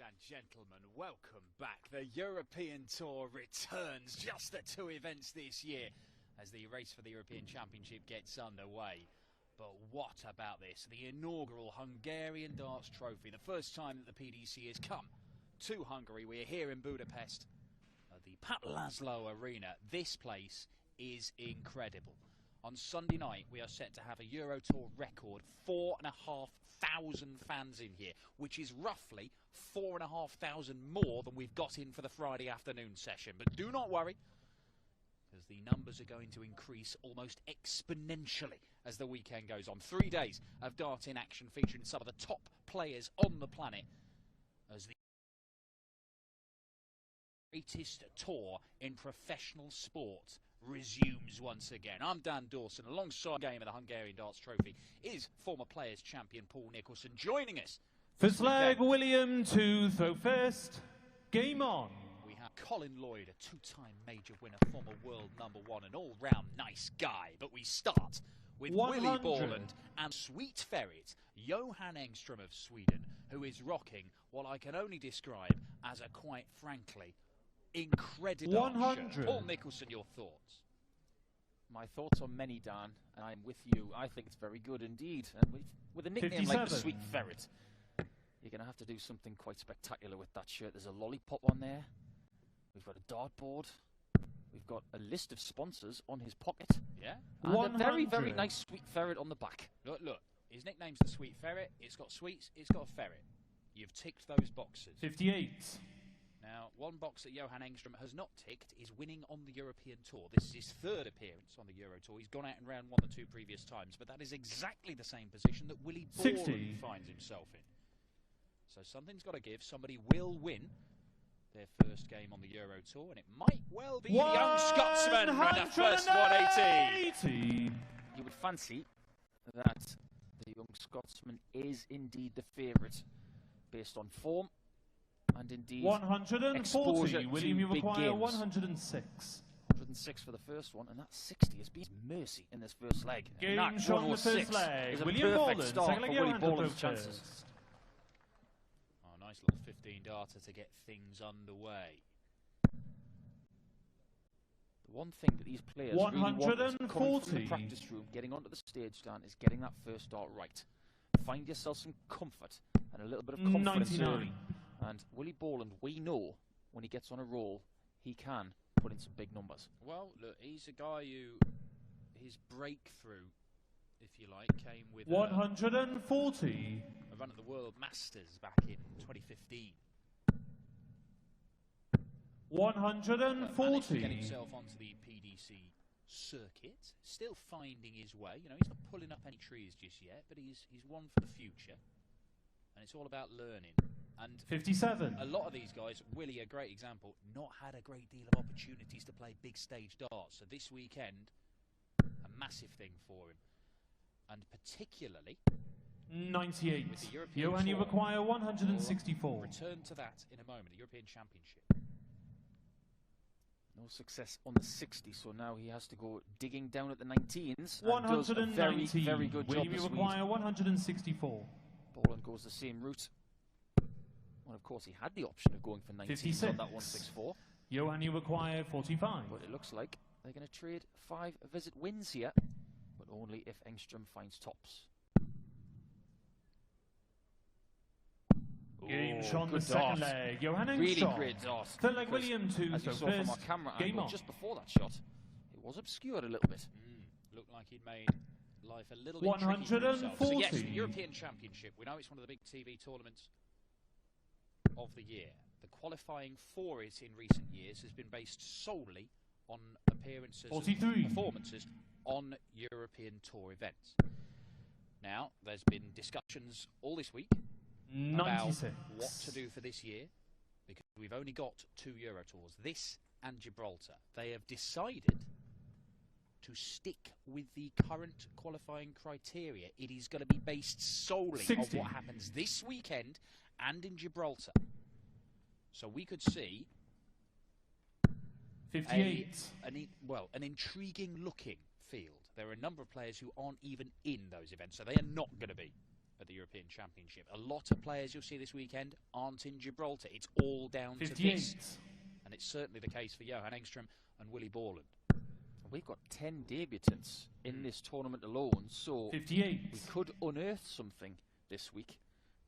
and gentlemen, welcome back. The European Tour returns, just the 2 events this year as the race for the European Championship gets underway. But what about this? The inaugural Hungarian Darts Trophy, the first time that the PDC has come to Hungary. We're here in Budapest at the Pat Laszlo Arena. This place is incredible. On Sunday night, we are set to have a Euro Tour record 4,500 fans in here, which is roughly 4,500 more than we've got in for the Friday afternoon session. But do not worry, because the numbers are going to increase almost exponentially as the weekend goes on. 3 days of dart in action featuring some of the top players on the planet as the greatest tour in professional sport resumes once again. I'm Dan Dawson. Alongside the game of the Hungarian Darts Trophy is former Players Champion Paul Nicholson. Joining us first leg, William to throw first. Game on. We have Colin Lloyd, a 2-time major winner, former world #1, an all-round nice guy. But we start with 100. Willie Borland and Sweet Ferret, Johan Engstrom of Sweden, who is rocking what I can only describe as a, quite frankly, incredible 100. shirt. Paul Nicholson, your thoughts? My thoughts are many, Dan, and I'm with you. I think it's very good indeed. And with a nickname like the 57. Sweet Ferret, you're going to have to do something quite spectacular with that shirt. There's a lollipop on there. We've got a dartboard. We've got a list of sponsors on his pocket. Yeah. And 100. a very, very nice Sweet Ferret on the back. Look. His nickname's the Sweet Ferret. It's got sweets. It's got a ferret. You've ticked those boxes. 58. Now, one box that Johan Engstrom has not ticked is winning on the European Tour. This is his 3rd appearance on the Euro Tour. He's gone out in round 1 or 2 previous times, but that is exactly the same position that Willie Borland 60. finds himself in. So something's got to give. Somebody will win their first game on the Euro Tour, and it might well be the young Scotsman with the first 180. You would fancy that the young Scotsman is indeed the favourite based on form. And indeed, 140. William, you require 106. 106 for the first one, and that's 60 has been mercy in this first leg. Game and that shot in the 106 first leg. is a William perfect Borland, start second for leg, Willie Johan Borland's to chances. first. Oh, nice little 15-darter to get things underway. The one thing that these players really want is coming from the 140. practice room, getting onto the stage, Dan, is getting that first dart right. Find yourself some comfort and a little bit of confidence 99. early. And Willie Borland, we know when he gets on a roll, he can put in some big numbers. Well, look, he's a guy who, his breakthrough, if you like, came with 140. a run at the World Masters back in 2015. 140. Managed to get himself onto the PDC circuit, still finding his way. You know, he's not pulling up any trees just yet, but he's one for the future. And it's all about learning. And 57. a lot of these guys, Willie, a great example, not had a great deal of opportunities to play big stage darts. So this weekend, a massive thing for him. And particularly 98. with the European Johan, you Tour. require 164. Return to that in a moment, the European Championship. No success on the 60, so now he has to go digging down at the 19s. And does a 190. very, very good job. William, you require 164. Borland goes the same route. Well, of course, he had the option of going for 19s 56. on that 164. Johan, you require 45. But it looks like they're going to trade 5 visit wins here, but only if Engstrom finds tops. Game Oh, shot on the good second dart. leg. Johan Engstrom. Really great dart. Third leg, because William to as you throw saw from our first. camera Game angle on. just before that shot, it was obscured a little bit. Looked like he'd made life a little bit tricky for himself. So yes, the 140. European Championship, we know it's one of the big TV tournaments of the year. The qualifying for it in recent years has been based solely on appearances 43. and performances on European Tour events. Now, there's been discussions all this week about 96. what to do for this year, because we've only got 2 Euro Tours, this and Gibraltar. They have decided to stick with the current qualifying criteria. It is going to be based solely 60. on what happens this weekend and in Gibraltar. So we could see 58. an intriguing looking field. There are a number of players who aren't even in those events, so they are not going to be at the European Championship. A lot of players you'll see this weekend aren't in Gibraltar. It's all down to 58. this. And it's certainly the case for Johan Engstrom and Willy Borland. We've got 10 debutants in this tournament alone, so 58. we could unearth something this week,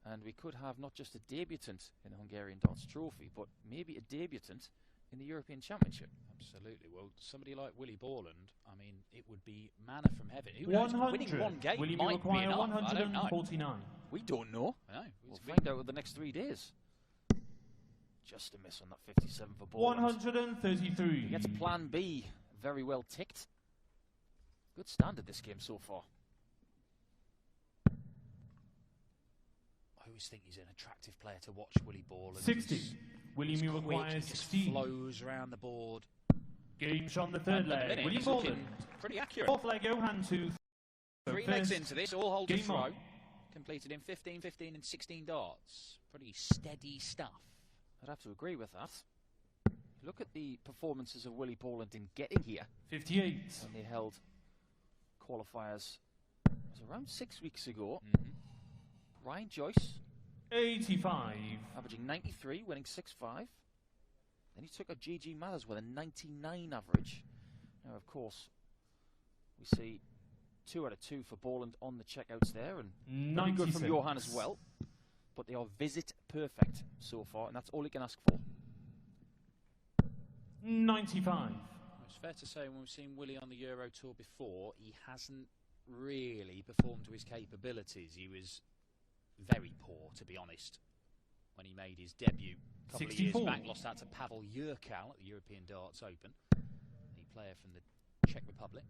and we could have not just a debutant in the Hungarian Darts Trophy, but maybe a debutant in the European Championship. Absolutely. Well, somebody like Willy Borland, I mean, it would be manna from heaven. Who knows? 100. Winning one game Will you might be require enough. I don't know. 149? We don't know. I know. We'll find out over the next 3 days. Just a miss on that 57 for Borland. 133. He gets plan B very well ticked. Good standard this game so far. I always think he's an attractive player to watch, Willy Borland. 60. William, you quick, require he just 16. flows around the board. Game shot on the third And at the leg. minute, William he's looking Borland. pretty accurate. Fourth leg, Johan to 3 legs into this, all hold and Game throw. on. Completed in 15, 15 and 16 darts. Pretty steady stuff. I'd have to agree with that. Look at the performances of Willy Borland in getting here. 58. When they held qualifiers, it was around 6 weeks ago. Ryan Joyce 85. averaging 93, winning 6-5. Then he took a GG Mathers with a 99 average. Now, of course, we see 2 out of 2 for Borland on the checkouts there, and very good from 96. Johan as well. But they are visit perfect so far, and that's all he can ask for. 95. It's fair to say when we've seen Willy on the Euro Tour before, he hasn't really performed to his capabilities. He was very poor, to be honest, when he made his debut a couple 64. of years back. Lost out to Pavel Jurkal at the European Darts Open, the player from the Czech Republic.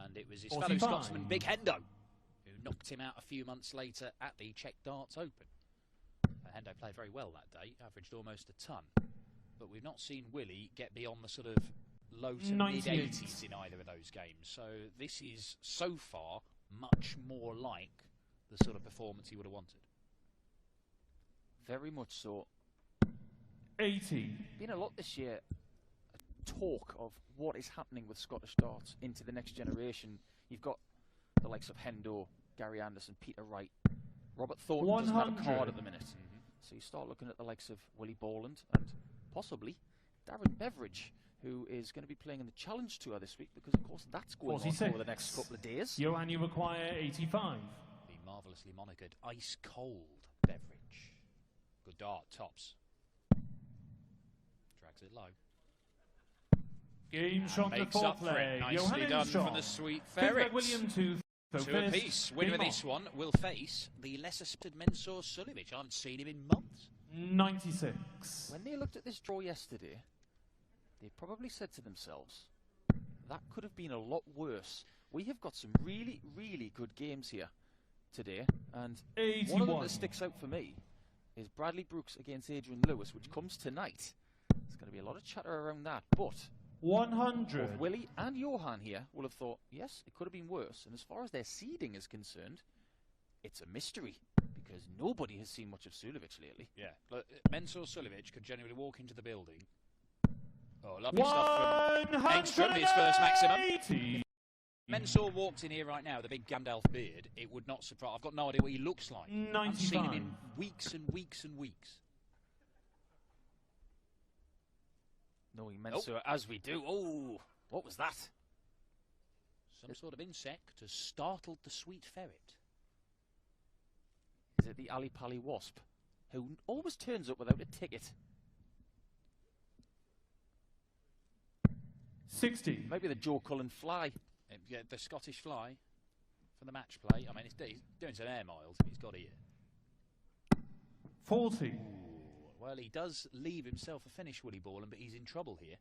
And it was his fellow 45. Scotsman, Big Hendo, who knocked him out a few months later at the Czech Darts Open. Hendo played very well that day, averaged almost a ton. But we've not seen Willy get beyond the sort of low to 98. mid-80s in either of those games. So this is, so far, much more like the sort of performance he would have wanted. Very much so. 80. Been a lot this year, talk of what is happening with Scottish darts into the next generation. You've got the likes of Hendo, Gary Anderson, Peter Wright. Robert Thornton doesn't have a 100. card at the minute. So you start looking at the likes of Willy Borland and possibly Darren Beveridge, who is going to be playing in the Challenge Tour this week, because of course that's going 46. on over the next couple of days. Johan, you require 85. The marvellously monikered Ice Cold Beverage. Good dart, tops. Drags it low. Game And shot the makes up fourth for it. leg. Nicely Johan done Engstrom. for the Sweet Fifth leg, Ferret. William to Two apiece. Winner of this one will face the lesser spotted Mensur Suljovic. I haven't seen him in months. 96. When they looked at this draw yesterday, they probably said to themselves, that could have been a lot worse. We have got some really, really good games here today, and 81. one of them that sticks out for me is Bradley Brooks against Adrian Lewis, which comes tonight. There's going to be a lot of chatter around that, but 100. both Willy and Johan here will have thought, yes, it could have been worse. And as far as their seeding is concerned, it's a mystery, because nobody has seen much of Suljovic lately. Yeah, look, Mensur Suljovic could genuinely walk into the building. Oh, lovely stuff from Engstrom, his first maximum. 180. Mensur walked in here right now with a big Gandalf beard. It would not surprise. I've got no idea what he looks like. I've seen him 95. in weeks and weeks and weeks. Knowing Mensur as we do. Oh, what was that? Some sort of insect has startled the Sweet Ferret. Is it the Ali Pali Wasp, who always turns up without a ticket? 60. Maybe the Joe Cullen Fly. Yeah, the Scottish Fly for the match play. I mean, he's doing some air miles if he's got here. 40. Ooh, well, he does leave himself a finish, Willy Borland, but he's in trouble here.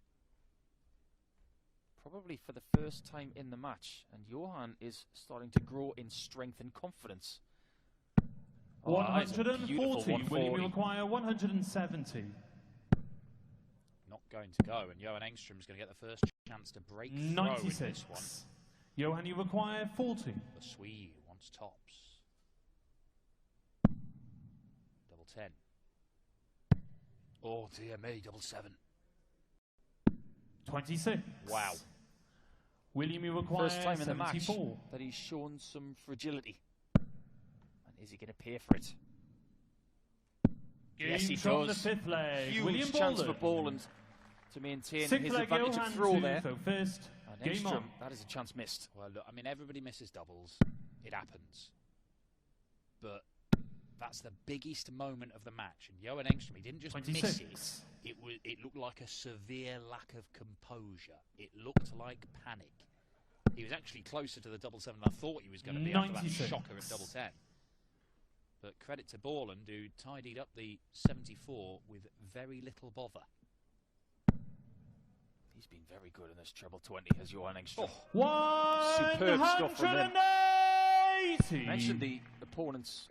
Probably for the first time in the match, and Johan is starting to grow in strength and confidence. Oh, that is a beautiful 140. William, 140. you require 170. Not going to go, and Johan Engstrom's going to get the first chance to break through in 96. this one. Johan, you require 40. The Swede wants tops. Double 10. Oh dear me, double 7. 26. Wow. William, you require First time in the match 74. that he's shown some fragility. Is he going to pay for it? Game Yes, he from does. the 5th leg. Huge William chance for Borland. Borland to maintain Sixth his leg, advantage Johan of throw to there. throw first. And Game Engstrom, on. that is a chance missed. Well, look, I mean, everybody misses doubles. It happens. But that's the biggest moment of the match. And Johan Engstrom, he didn't just 26. miss it. It looked like a severe lack of composure. It looked like panic. He was actually closer to the double 7 than I thought he was going to be after that 96. shocker at double 10. But credit to Borland, who tidied up the 74 with very little bother. He's been very good in this treble 20 as Johan Engstrom. Superb stuff from him. 180. Mentioned the opponents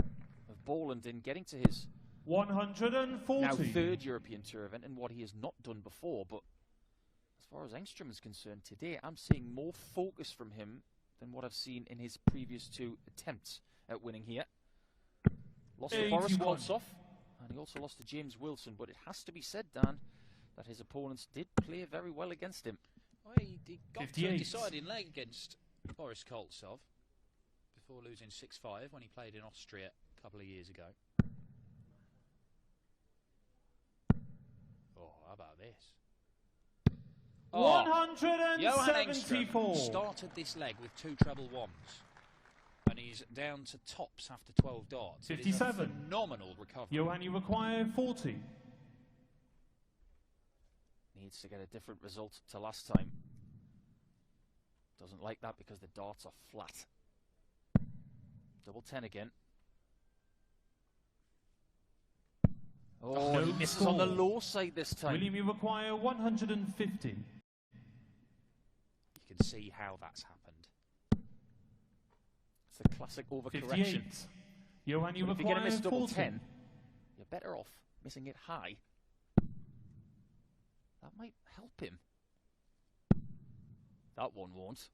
of Borland in getting to his 140. now third European Tour event and what he has not done before. But as far as Engstrom is concerned today, I'm seeing more focus from him than what I've seen in his previous 2 attempts at winning here. Lost to Boris 81. Koltsov, and he also lost to James Wilson. But it has to be said, Dan, that his opponents did play very well against him. Well, he got to a 58. deciding leg against Boris Koltsov before losing 6-5 when he played in Austria a couple of years ago. Oh, how about this? Oh, Johan Engstrom 174. started this leg with 2 treble 1s. And he's down to tops after 12 darts. It is a 57. phenomenal recovery. Johan, you require 40. Needs to get a different result to last time. Doesn't like that because the darts are flat. Double 10 again. Oh, No he misses score. on the low side this time. William, you require 150. You can see how that's happened. It's the classic overcorrection. 58. Johan, you But if you're going to require miss double 40. 10, you're better off missing it high. That might help him. That one won't.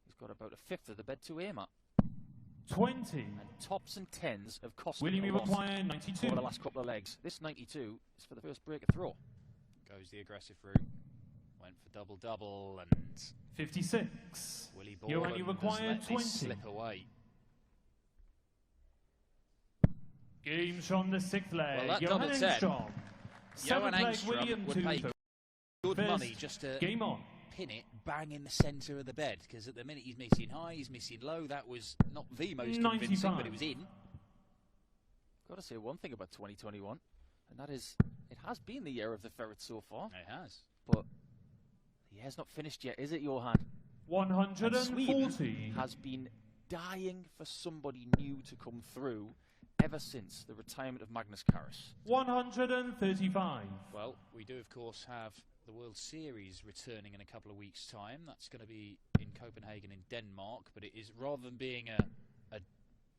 He's got about a fifth of the bed to aim at. 20. And tops and tens have cost William, him you a lot require 92. over the last couple of legs. This 92 is for the first break of throw. Goes the aggressive route. Went for double-double and 56. Willie Johan, Borland you has require let 20. this slip away. Games from the 6th leg. Well, that Johan double 10. Engstrom. Johan 7th leg, Engstrom William would to pay throw good first. money just to Game on. pin it bang in the centre of the bed, because at the minute he's missing high, he's missing low. That was not the most convincing, 95. but it was in. Got to say one thing about 2021, and that is it has been the year of the ferret so far, It has. but the year's not finished yet, is it, Johan? And 140. Sweden has been dying for somebody new to come through ever since the retirement of Magnus Carus. 135. Well, we do, of course, have the World Series returning in a couple of weeks' time. That's going to be in Copenhagen in Denmark, but it is, rather than being a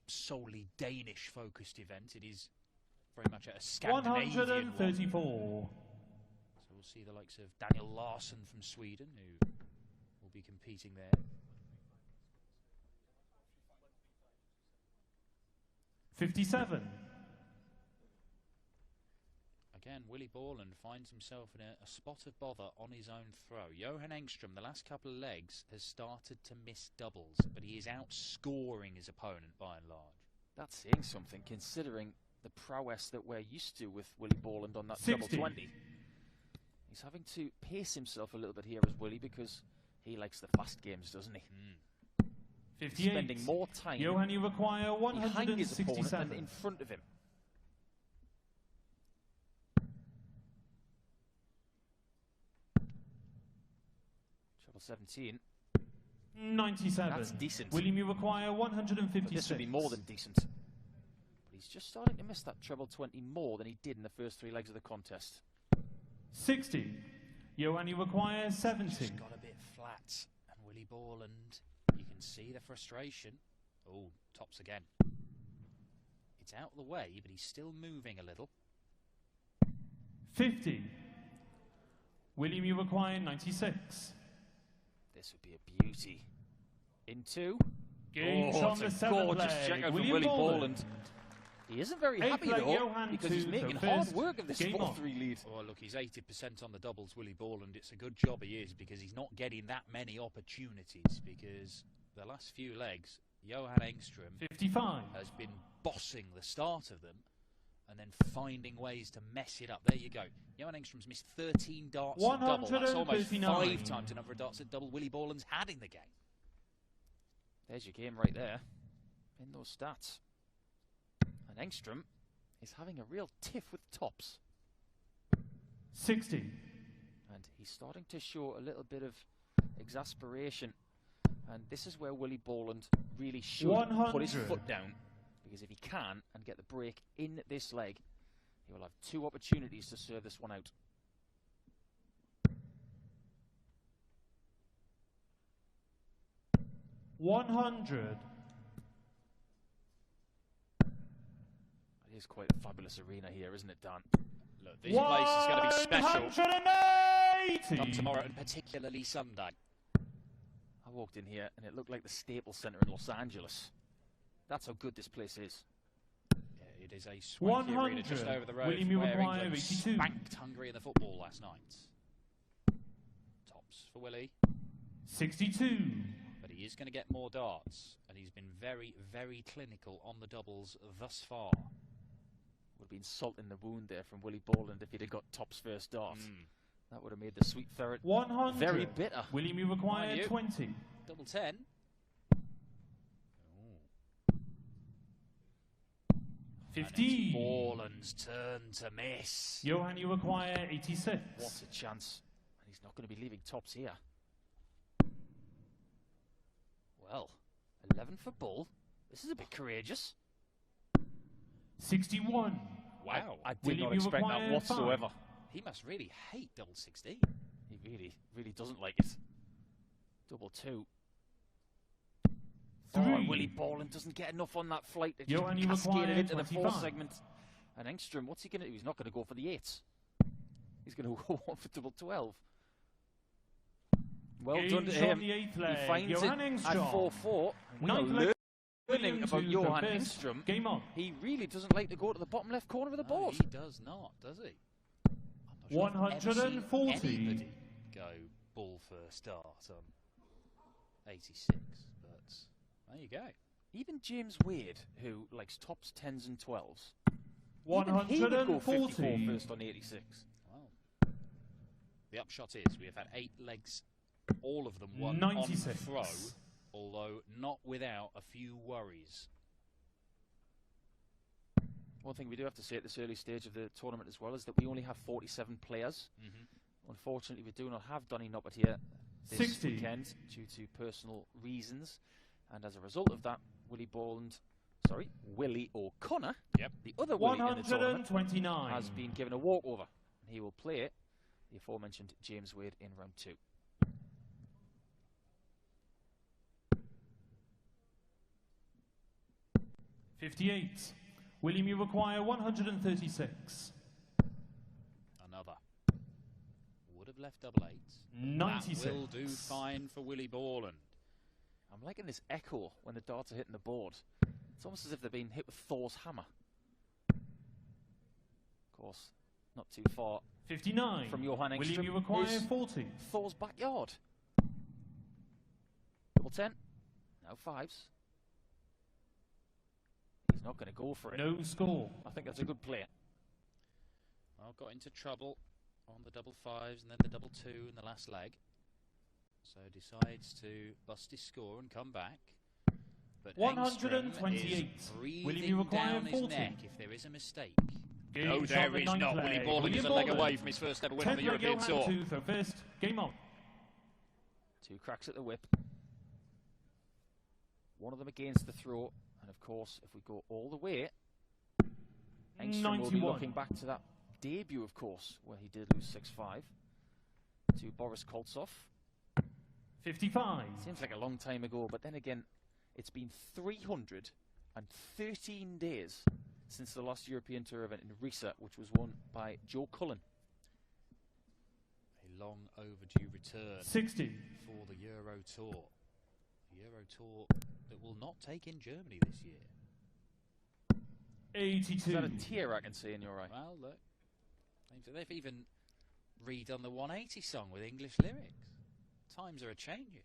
solely Danish-focused event, it is very much a Scandinavian one. 134. So we'll see the likes of Daniel Larsson from Sweden, who will be competing there. 57. Again, Willie Borland finds himself in a spot of bother on his own throw. Johan Engstrom, the last couple of legs, has started to miss doubles, but he is outscoring his opponent by and large. That's saying something, considering the prowess that we're used to with Willie Borland on that 60. double 20. He's having to pace himself a little bit here as Willie, because he likes the fast games, doesn't he? 58. Spending more time Johan, you require behind his opponent 167. than in front of him. Treble 17. 97. That's decent. William, you require But 156. this would be more than decent. But he's just starting to miss that treble 20 more than he did in the first 3 legs of the contest. 60. Johan, you require 70. Just got a bit flat, and Willie Borland, you can see the frustration. Oh, tops again. It's out of the way, but he's still moving a little. 50. William, you require 96. This would be a beauty. Into. Games Oh, on the it's a 7th gorgeous leg. check out from William Willie Borland. Borland. He isn't very 8th happy leg, though, Johan because he's to making the hard first. work of this Game on. 4-3 lead. Oh, look, he's 80% on the doubles, Willie Borland. It's a good job he is, because he's not getting that many opportunities, because the last few legs, Johan Engstrom 55. has been bossing the start of them and then finding ways to mess it up. There you go. Johan Engstrom's missed 13 darts at double. That's almost 5 times the number of darts at double Willie Borland's had in the game. There's your game right there, in those stats. And Engstrom is having a real tiff with tops. 60. And he's starting to show a little bit of exasperation. And this is where Willie Borland really should 100. put his foot down. Because if he can and get the break in this leg, he will have 2 opportunities to serve this one out. $100. It is quite a fabulous arena here, isn't it, Dan? Look, this place is going to be special. 180. Come tomorrow, and particularly Sunday. I walked in here and it looked like the Staples Center in Los Angeles. That's how good this place is. Yeah, it is a swanky arena just over the road from where England spanked Hungary in the football last night. Tops for Willie. 62. But he is going to get more darts, and he's been very, very clinical on the doubles thus far. Would have been salt in the wound there from Willie Borland if he'd have got Top's first dart. That would have made the sweet ferret 100. very bitter. William, you require 20. Double 10. 15. Borland's turn to miss. Johan, you require 86. What a chance. And he's not going to be leaving Tops here. Well, 11 for Bull. This is a bit courageous. 61. Wow. I did not expect that whatsoever. 5. He must really hate double 16. He really, really doesn't like it. Double 2. 3. Oh, Willie Borland doesn't get enough on that flight. It just cascaded into the 4th segment. And Engstrom, what's he going to do? He's not going to go for the 8s. He's going to go on for double 12. Well done to him. He finds Johan it Engstrom. at 4-4. Learning about Johan Engstrom. Game on. He really doesn't like to go to the bottom left corner of the board. He does not, does he? I'm not sure I've ever seen 140. anybody go Bull first start on 86, but there you go. Even James Wade, who likes Tops 10s and 12s, 140. he would go 54 first on 86. Well, the upshot is we have had 8 legs, all of them won 96. on throw, although not without a few worries. One thing we do have to say at this early stage of the tournament as well is that we only have 47 players. Unfortunately, we do not have Donny Noppert here this 60. weekend due to personal reasons. And as a result of that, Willie O'Connor, the other Willie in the tournament, 129. has been given a walkover. And he will play the aforementioned James Wade in round 2. $58. William, you require 136. Another. Would have left double 8s. 96. That will do fine for Willie Borland. I'm liking this echo when the darts are hitting the board. It's almost as if they're being hit with Thor's hammer. Of course, not too far 59. from Johan Engstrom. William, you require is 40. Thor's backyard. Double 10. Now 5s. He's not going to go for it. No score. I think that's a good play. Well, got into trouble on the double 5s and then the double 2 in the last leg. So decides to bust his score and come back. But 128. William, you require down 40. his neck if there is a mistake. Game No, there is not. Willie Borland is a leg away from his first ever win on the European Tour. 2 for first. Game on. 2 cracks at the whip. One of them against the throw. And of course, if we go all the way, Engstrom will be looking back to that debut, of course, where he did lose 6-5 to Boris Koltsov. 55. Seems like a long time ago, but then again, it's been 313 days since the last European Tour event in Riesa, which was won by Joe Cullen. A long overdue return 60. for the Euro Tour. The Euro Tour that will not take in Germany this year. 82. Is that a tear I can see in your eye? Well, look. They've even redone the 180 song with English lyrics. Times are a-changing.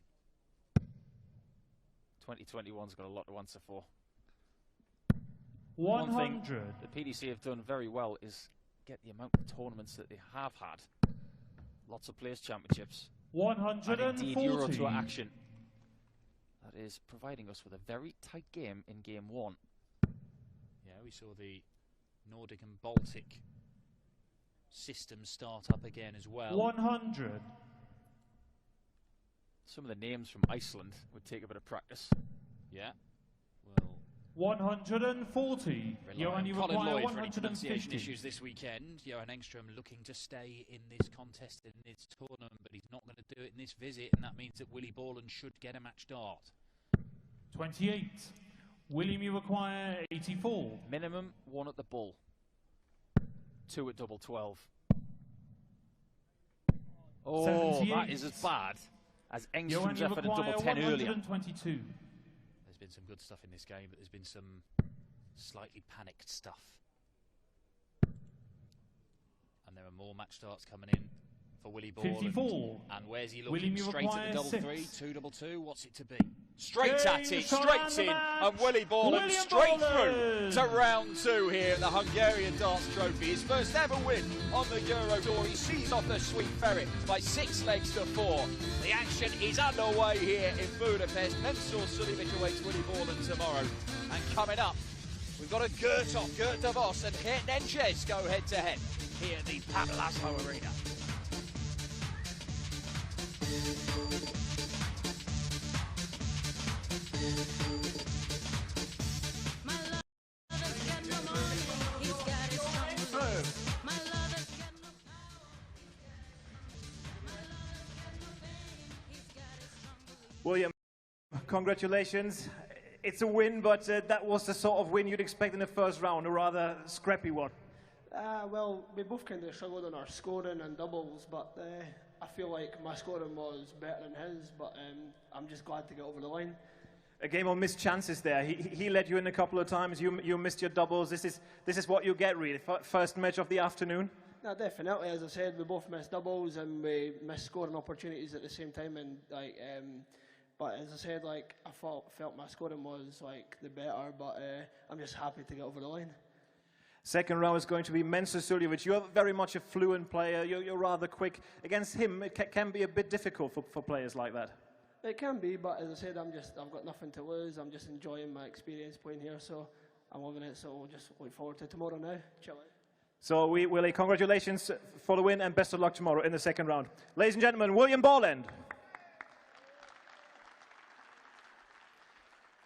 2021's got a lot to answer for. 100. One thing the PDC have done very well is get the amount of tournaments that they have had. Lots of Players' Championships. 140. And indeed Euro Tour action. That is providing us with a very tight game in Game 1. Yeah, we saw the Nordic and Baltic system start up again as well. 100. Some of the names from Iceland would take a bit of practice. Yeah. Well, 140. Johan, you Colin require Lloyd for any pronunciation 150. issues this weekend. Johan Engstrom looking to stay in this contest, in this tournament, but he's not going to do it in this visit, and that means that Willie Borland should get a match start. 28. William, you require 84. Minimum 1 at the bull. 2 at double 12. Oh, 78. that is as bad as Johan, Engstrom's you effort at require double 10 earlier. 122. There's been some good stuff in this game, but there's been some slightly panicked stuff. And there are more match starts coming in for Willie Borland. 54. And where's he looking? William, you Straight at the require double 6. 3, 2 double 2. What's it to be? Straight Game at it, shot straight and the in, match. and Willie Borland William straight Borland. through to round 2 here at the Hungarian Darts Trophy. His first ever win on the Euro Tour. He sees off the Sweet Ferret by 6 legs to 4. The action is underway here in Budapest. Mensur Suljovic awaits Willie Borland tomorrow. And coming up, we've got a Gert de Vos and Geert Nenches go head to head here at the Pavel Laszlo Arena. William, congratulations. It's a win, but that was the sort of win you'd expect in the first round, a rather scrappy one. Well, we both kind of struggled on our scoring and doubles, but I feel like my scoring was better than his, but I'm just glad to get over the line. A game of missed chances there. He led you in a couple of times. You missed your doubles. This is what you get, really. First match of the afternoon. No, definitely. As I said, we both missed doubles and we missed scoring opportunities at the same time. And but as I said, like I felt my scoring was like the better. But I'm just happy to get over the line. Second round is going to be Mensur Suljovic. You're very much a fluent player. You're rather quick. Against him, it can be a bit difficult for players like that. It can be, but as I said, I've got nothing to lose. I'm just enjoying my experience playing here, so I'm loving it. So we'll just look forward to tomorrow now. Chill out. So, Willie, congratulations for the win and best of luck tomorrow in the second round. Ladies and gentlemen, William Borland.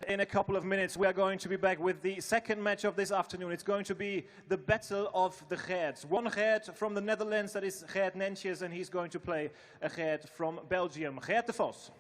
In a couple of minutes, we are going to be back with the second match of this afternoon. It's going to be the Battle of the Geerts. One Geert from the Netherlands, that is Geert Nenches, and he's going to play a Geert from Belgium. Geert de Vos.